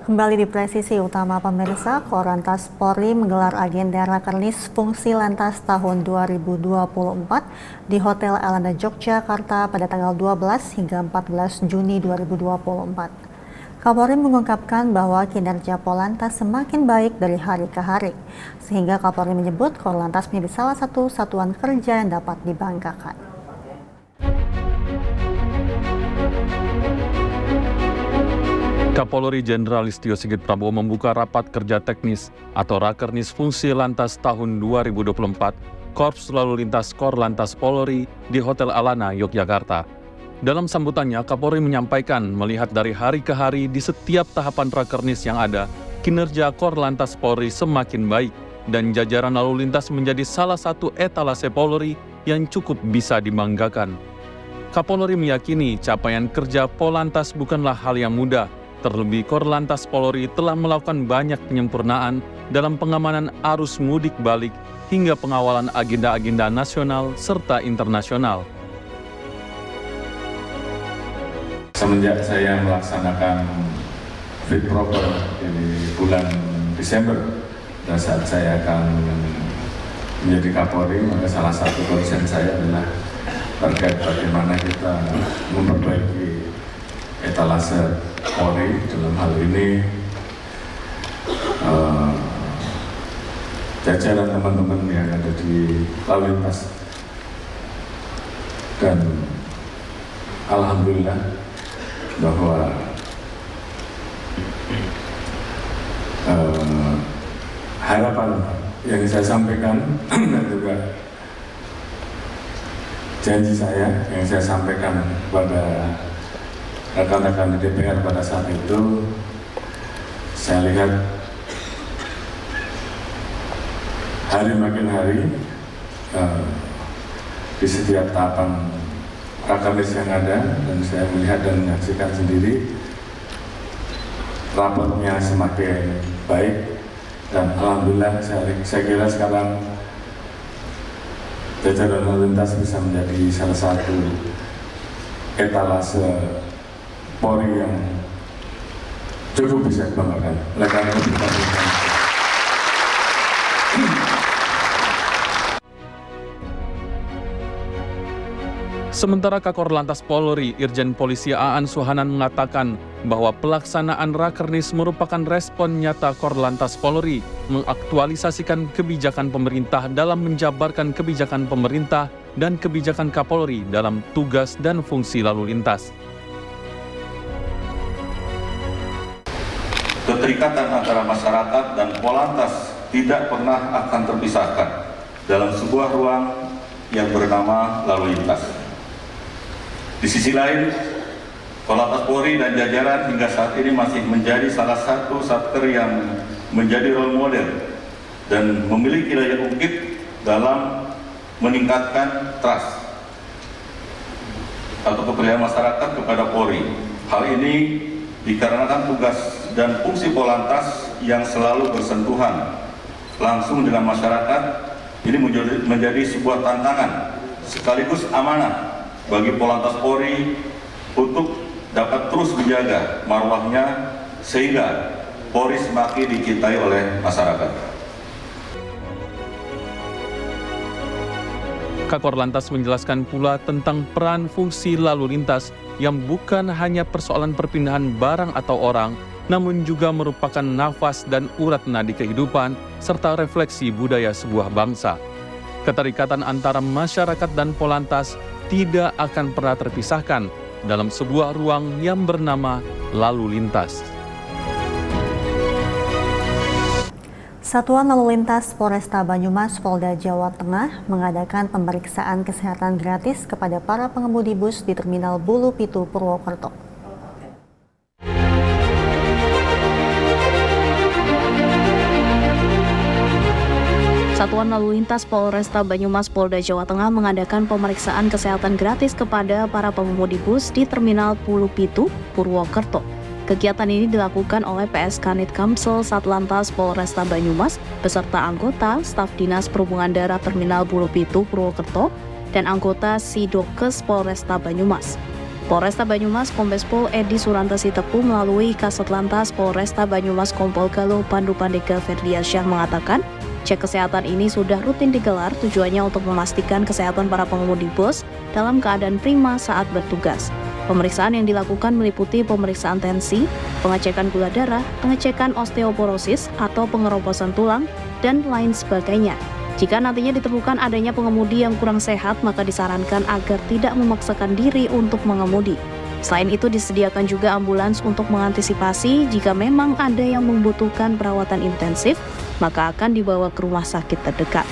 Kembali di presisi utama pemirsa, Korlantas Polri menggelar agenda Rakernis Fungsi Lantas tahun 2024 di Hotel Elana Yogyakarta pada tanggal 12 hingga 14 Juni 2024. Kapolri mengungkapkan bahwa kinerja Polantas semakin baik dari hari ke hari, sehingga Kapolri menyebut Korlantas menjadi salah satu satuan kerja yang dapat dibanggakan. Kapolri Jenderal Listio Sigit Prabowo membuka rapat kerja teknis atau Rakernis Fungsi Lantas tahun 2024 Korps Lalu Lintas Korlantas Polri di Hotel Elana, Yogyakarta. Dalam sambutannya, Kapolri menyampaikan melihat dari hari ke hari di setiap tahapan Rakernis yang ada, kinerja Korlantas Polri semakin baik dan jajaran lalu lintas menjadi salah satu etalase Polri yang cukup bisa dibanggakan. Kapolri meyakini capaian kerja Polantas bukanlah hal yang mudah. Terlebih Korlantas Polri telah melakukan banyak penyempurnaan dalam pengamanan arus mudik balik hingga pengawalan agenda-agenda nasional serta internasional. Semenjak saya melaksanakan fit proper di bulan Desember dan saat saya akan menjadi Kapolri, maka salah satu concern saya adalah terkait bagaimana kita memperbaiki etalase Polri. Dalam hal ini jajaran teman-teman yang ada di lalu lintas, dan alhamdulillah bahwa harapan yang saya sampaikan dan juga janji saya yang saya sampaikan kepada rekan-rekan di DPR pada saat itu, saya lihat hari makin hari di setiap tahapan Rakernis yang ada, dan saya melihat dan menyaksikan sendiri raportnya semakin baik, dan alhamdulillah saya kira sekarang jajaran lalu lintas bisa menjadi salah satu etalase Polri yang cukup bisa dibanggakan. Oleh karena itu Sementara Kakor Lantas Polri, Irjen Polisi Aan Suhanan mengatakan bahwa pelaksanaan Rakernis merupakan respon nyata Korlantas Polri mengaktualisasikan kebijakan pemerintah dalam menjabarkan kebijakan pemerintah dan kebijakan Kapolri dalam tugas dan fungsi lalu lintas. Keterikatan antara masyarakat dan Polantas tidak pernah akan terpisahkan dalam sebuah ruang yang bernama lalu lintas. Di sisi lain, Korlantas Polri dan jajaran hingga saat ini masih menjadi salah satu satker yang menjadi role model dan memiliki daya ungkit dalam meningkatkan trust atau kepercayaan masyarakat kepada Polri. Hal ini dikarenakan tugas dan fungsi Polantas yang selalu bersentuhan langsung dengan masyarakat. Ini menjadi sebuah tantangan sekaligus amanah bagi Polantas Polri untuk dapat terus menjaga marwahnya sehingga Polri semakin dicintai oleh masyarakat. Kakor Lantas menjelaskan pula tentang peran fungsi lalu lintas yang bukan hanya persoalan perpindahan barang atau orang, namun juga merupakan nafas dan urat nadi kehidupan serta refleksi budaya sebuah bangsa. Keterikatan antara masyarakat dan Polantas tidak akan pernah terpisahkan dalam sebuah ruang yang bernama lalu lintas. Satuan Lalu Lintas Polresta Banyumas Polda Jawa Tengah mengadakan pemeriksaan kesehatan gratis kepada para pengemudi bus di Terminal Bulu Pitu, Purwokerto. Satuan Lalu Lintas Polresta Banyumas Polda Jawa Tengah mengadakan pemeriksaan kesehatan gratis kepada para pengemudi bus di Terminal Bulu Pitu, Purwokerto. Kegiatan ini dilakukan oleh PSK Nitkamsel Satlantas Polresta Banyumas beserta anggota staf Dinas Perhubungan Darat Terminal Bulu Pitu, Purwokerto dan anggota Sidokes Polresta Banyumas. Polresta Banyumas Kombes Pol Edi Suranta Sitepu melalui Kasat Lantas Polresta Banyumas Kompol Galuh Pandu Pandega Ferdiansyah mengatakan, cek kesehatan ini sudah rutin digelar tujuannya untuk memastikan kesehatan para pengemudi bus dalam keadaan prima saat bertugas. Pemeriksaan yang dilakukan meliputi pemeriksaan tensi, pengecekan gula darah, pengecekan osteoporosis atau pengeroposan tulang, dan lain sebagainya. Jika nantinya ditemukan adanya pengemudi yang kurang sehat, maka disarankan agar tidak memaksakan diri untuk mengemudi. Selain itu, disediakan juga ambulans untuk mengantisipasi jika memang ada yang membutuhkan perawatan intensif, maka akan dibawa ke rumah sakit terdekat.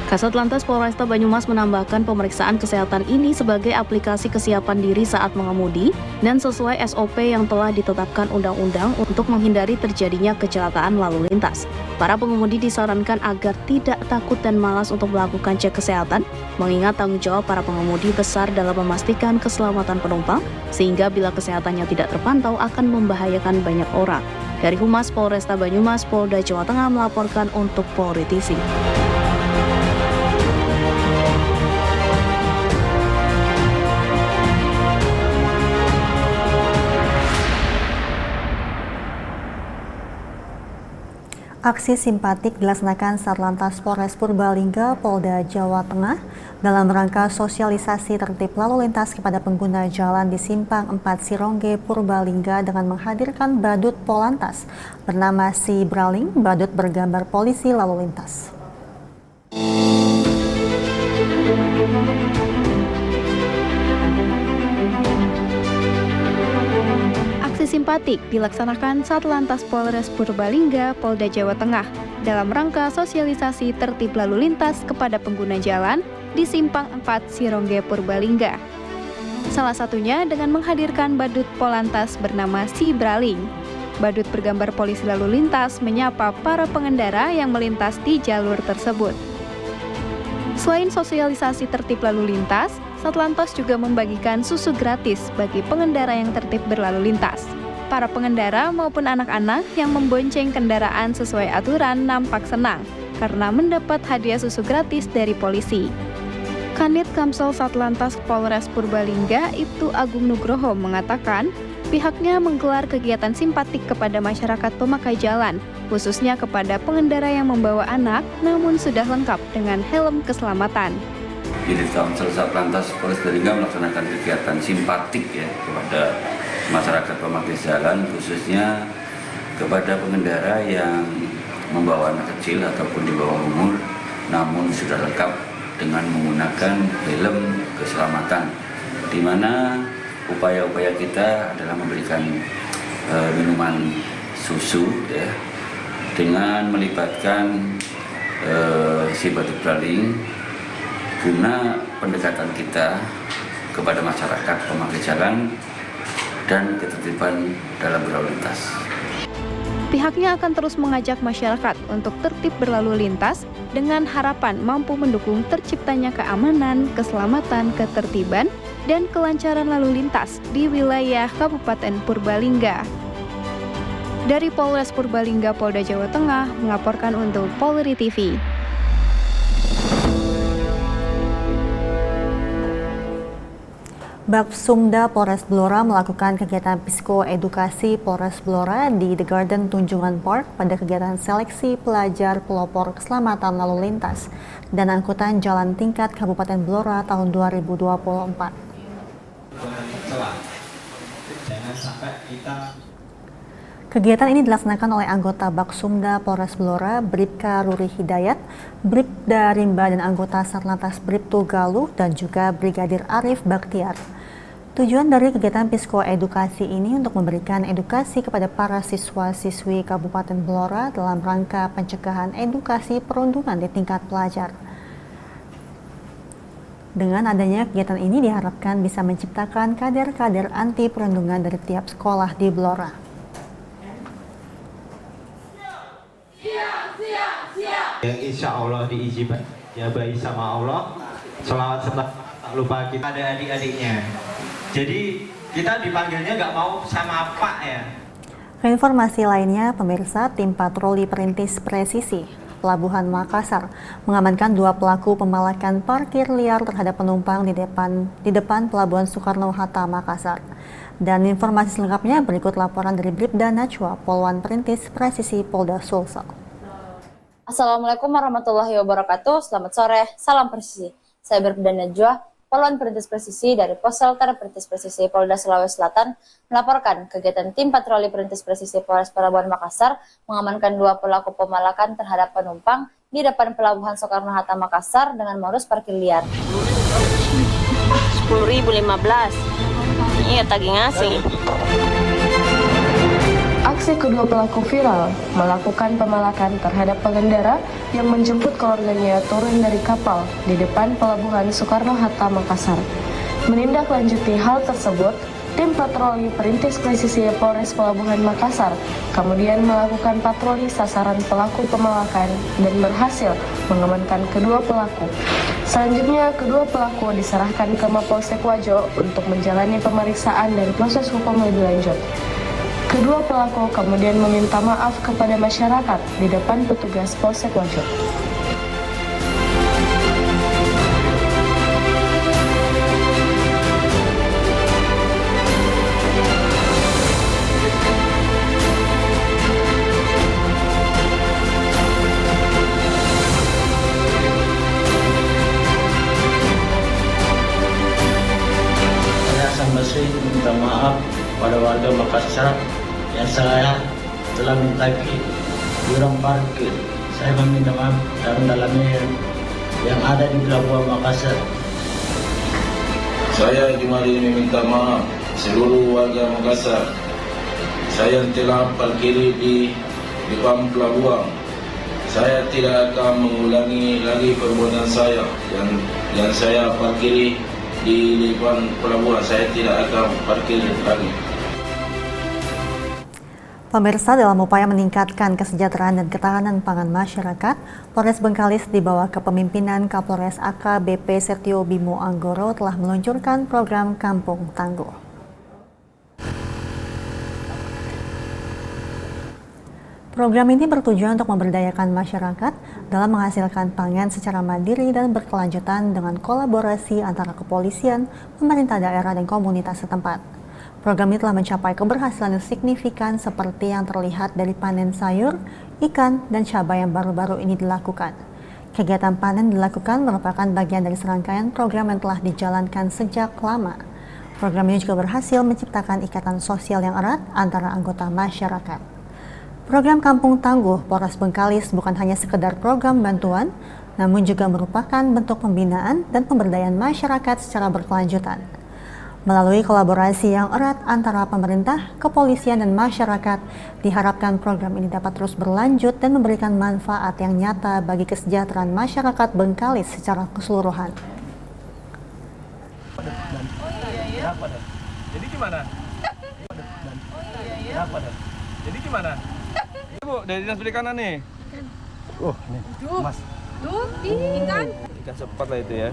Kasat Lantas Polresta Banyumas menambahkan pemeriksaan kesehatan ini sebagai aplikasi kesiapan diri saat mengemudi dan sesuai SOP yang telah ditetapkan undang-undang untuk menghindari terjadinya kecelakaan lalu lintas. Para pengemudi disarankan agar tidak takut dan malas untuk melakukan cek kesehatan, mengingat tanggung jawab para pengemudi besar dalam memastikan keselamatan penumpang, sehingga bila kesehatannya tidak terpantau akan membahayakan banyak orang. Dari Humas Polresta Banyumas, Polda Jawa Tengah melaporkan untuk Polri TV. Aksi simpatik dilaksanakan Satlantas Polres Purbalingga, Polda Jawa Tengah dalam rangka sosialisasi tertib lalu lintas kepada pengguna jalan di Simpang 4 Sirongge, Purbalingga dengan menghadirkan badut Polantas bernama Si Braling, badut bergambar polisi lalu lintas. Simpatik dilaksanakan Satlantas Polres Purbalingga, Polda Jawa Tengah dalam rangka sosialisasi tertib lalu lintas kepada pengguna jalan di Simpang 4 Sirongge, Purbalingga. Salah satunya dengan menghadirkan badut Polantas bernama Si Braling. Badut bergambar polisi lalu lintas menyapa para pengendara yang melintas di jalur tersebut. Selain sosialisasi tertib lalu lintas, Satlantas juga membagikan susu gratis bagi pengendara yang tertib berlalu lintas. Para pengendara maupun anak-anak yang membonceng kendaraan sesuai aturan nampak senang karena mendapat hadiah susu gratis dari polisi. Kanit Kamsel Satlantas Polres Purbalingga Ibtu Agung Nugroho mengatakan, pihaknya menggelar kegiatan simpatik kepada masyarakat pemakai jalan, khususnya kepada pengendara yang membawa anak namun sudah lengkap dengan helm keselamatan. Unit Kamsel Satlantas Polres Purbalingga melaksanakan kegiatan simpatik kepada masyarakat pemakai jalan, khususnya kepada pengendara yang membawa anak kecil ataupun di bawah umur, namun sudah lengkap dengan menggunakan helm keselamatan, di mana upaya-upaya kita adalah memberikan minuman susu dengan melibatkan si badut braling guna pendekatan kita kepada masyarakat pemakai jalan dan ketertiban dalam berlalu lintas. Pihaknya akan terus mengajak masyarakat untuk tertib berlalu lintas dengan harapan mampu mendukung terciptanya keamanan, keselamatan, ketertiban, dan kelancaran lalu lintas di wilayah Kabupaten Purbalingga. Dari Polres Purbalingga, Polda Jawa Tengah, melaporkan untuk Polri TV. Baksumda Polres Blora melakukan kegiatan psikoedukasi Polres Blora di The Garden Tunjungan Park pada kegiatan seleksi pelajar pelopor keselamatan lalu lintas dan angkutan jalan tingkat Kabupaten Blora tahun 2024. Kegiatan ini dilaksanakan oleh anggota Baksumda Polres Blora, Bribka Ruri Hidayat, Bribda Rimba dan anggota Satlantas Bribtu Galuh dan juga Brigadir Arif Baktiar. Tujuan dari kegiatan psikoedukasi ini untuk memberikan edukasi kepada para siswa-siswi Kabupaten Blora dalam rangka pencegahan edukasi perundungan di tingkat pelajar. Dengan adanya kegiatan ini diharapkan bisa menciptakan kader-kader anti perundungan dari tiap sekolah di Blora. Yang insya Allah diizinkan ya baik sama Allah, selawat serta tak lupa kita ada adik-adiknya. Jadi kita dipanggilnya nggak mau sama Pak ya. Ke informasi lainnya, pemirsa, tim patroli perintis presisi Pelabuhan Makassar mengamankan 2 pelaku pemalakan parkir liar terhadap penumpang di depan Pelabuhan Soekarno-Hatta, Makassar. Dan informasi selengkapnya berikut laporan dari Bribda Najwa, Poluan Perintis Presisi Polda Sulsel. Assalamualaikum warahmatullahi wabarakatuh. Selamat sore, salam presisi. Saya Bribda Najwa, Poluan Perintis Presisi dari Posselter Perintis Presisi Polda Sulawesi Selatan melaporkan kegiatan tim patroli Perintis Presisi Polres Pelabuhan Makassar mengamankan 2 pelaku pemalakan terhadap penumpang di depan Pelabuhan Soekarno-Hatta Makassar dengan modus parkir liar. 10.015. Iya, tagih ngasih. Aksi kedua pelaku viral melakukan pemalakan terhadap pengendara yang menjemput keluarganya turun dari kapal di depan Pelabuhan Soekarno-Hatta Makassar. Menindaklanjuti hal tersebut, tim patroli Perintis Presisi Polres Pelabuhan Makassar kemudian melakukan patroli sasaran pelaku pemalakan dan berhasil mengamankan kedua pelaku. Selanjutnya, kedua pelaku diserahkan ke Mapolsek Wajo untuk menjalani pemeriksaan dan proses hukum lebih lanjut. Kedua pelaku kemudian meminta maaf kepada masyarakat di depan petugas Polsek Wajo. Saya Sambasi minta maaf pada warga Makassar yang saya telah mentagi jurang parkir. Saya meminta maaf dalam-dalamnya yang ada di Pelabuhan Makassar. Saya kembali meminta maaf seluruh warga Makassar. Saya telah parkir di depan pelabuhan. Saya tidak akan mengulangi lagi perbuatan saya yang saya parkir di depan pelabuhan. Saya tidak akan parkir lagi. Pemirsa, dalam upaya meningkatkan kesejahteraan dan ketahanan pangan masyarakat, Polres Bengkalis di bawah kepemimpinan Kapolres AKBP Setio Bimo Anggoro telah meluncurkan program Kampung Tangguh. Program ini bertujuan untuk memberdayakan masyarakat dalam menghasilkan pangan secara mandiri dan berkelanjutan dengan kolaborasi antara kepolisian, pemerintah daerah, dan komunitas setempat. Program ini telah mencapai keberhasilan yang signifikan seperti yang terlihat dari panen sayur, ikan, dan cabai yang baru-baru ini dilakukan. Kegiatan panen dilakukan merupakan bagian dari serangkaian program yang telah dijalankan sejak lama. Program ini juga berhasil menciptakan ikatan sosial yang erat antara anggota masyarakat. Program Kampung Tangguh Polres Bengkalis bukan hanya sekedar program bantuan, namun juga merupakan bentuk pembinaan dan pemberdayaan masyarakat secara berkelanjutan. Melalui kolaborasi yang erat antara pemerintah, kepolisian, dan masyarakat, diharapkan program ini dapat terus berlanjut dan memberikan manfaat yang nyata bagi kesejahteraan masyarakat Bengkalis secara keseluruhan. Jadi gimana? Jadi gimana? Bu, dari dinas perikanan nih. Nih, Mas. Tuh, ikan. Ikan sepat lah itu ya.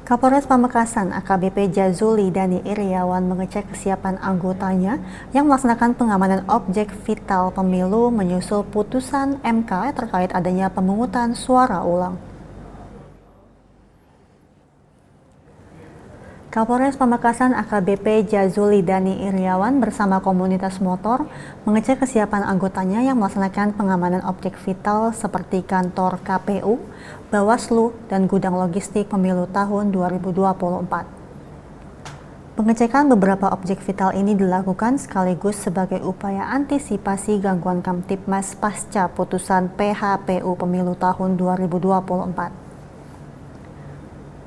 Kapolres Pamekasan AKBP Jazuli Dani Iriawan mengecek kesiapan anggotanya yang melaksanakan pengamanan objek vital pemilu menyusul putusan MK terkait adanya pemungutan suara ulang. Kapolres Pamekasan AKBP Jazuli Dani Iriawan bersama komunitas motor mengecek kesiapan anggotanya yang melaksanakan pengamanan objek vital seperti kantor KPU, Bawaslu, dan gudang logistik pemilu tahun 2024. Pengecekan beberapa objek vital ini dilakukan sekaligus sebagai upaya antisipasi gangguan Kamtibmas pasca putusan PHPU pemilu tahun 2024.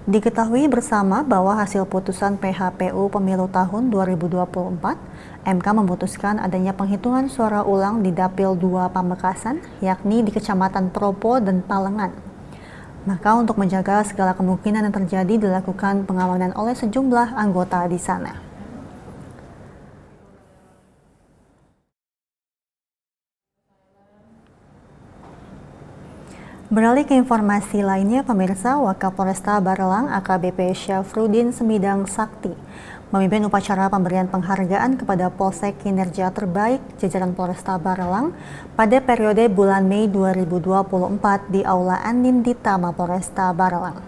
Diketahui bersama bahwa hasil putusan PHPU pemilu tahun 2024, MK memutuskan adanya penghitungan suara ulang di Dapil 2 Pamekasan, yakni di Kecamatan Propo dan Palengan. Maka untuk menjaga segala kemungkinan yang terjadi dilakukan pengamanan oleh sejumlah anggota di sana. Beralih ke informasi lainnya, pemirsa, Wakapolresta Barelang AKBP Syafruddin Semidang Sakti memimpin upacara pemberian penghargaan kepada Polsek Kinerja Terbaik jajaran Polresta Barelang pada periode bulan Mei 2024 di Aula Anindita Mapolresta Barelang.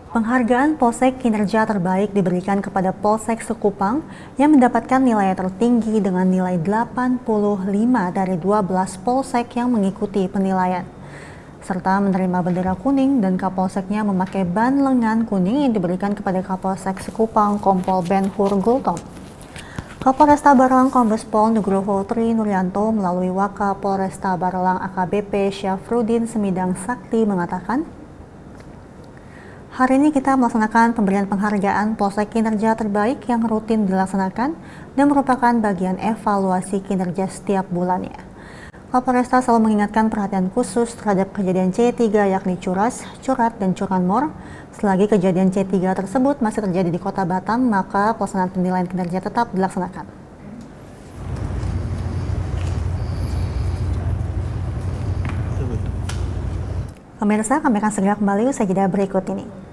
Penghargaan Polsek Kinerja Terbaik diberikan kepada Polsek Sekupang yang mendapatkan nilai tertinggi dengan nilai 85 dari 12 polsek yang mengikuti penilaian, serta menerima bendera kuning, dan Kapolseknya memakai ban lengan kuning yang diberikan kepada Kapolsek Sekupang Kompol Ben Hur Gultom. Kapolresta Barelang Kombes Pol Nugroho Tri Nuryanto melalui Wakapolresta Barelang AKBP Syafruddin Semidang Sakti mengatakan, hari ini kita melaksanakan pemberian penghargaan Polsek Kinerja Terbaik yang rutin dilaksanakan dan merupakan bagian evaluasi kinerja setiap bulannya. Kapolresta selalu mengingatkan perhatian khusus terhadap kejadian C3 yakni Curas, Curat, dan Curanmor. Selagi kejadian C3 tersebut masih terjadi di Kota Batam, maka pelaksanaan penilaian kinerja tetap dilaksanakan. Pemirsa, kami akan segera kembali usai jeda berikut ini.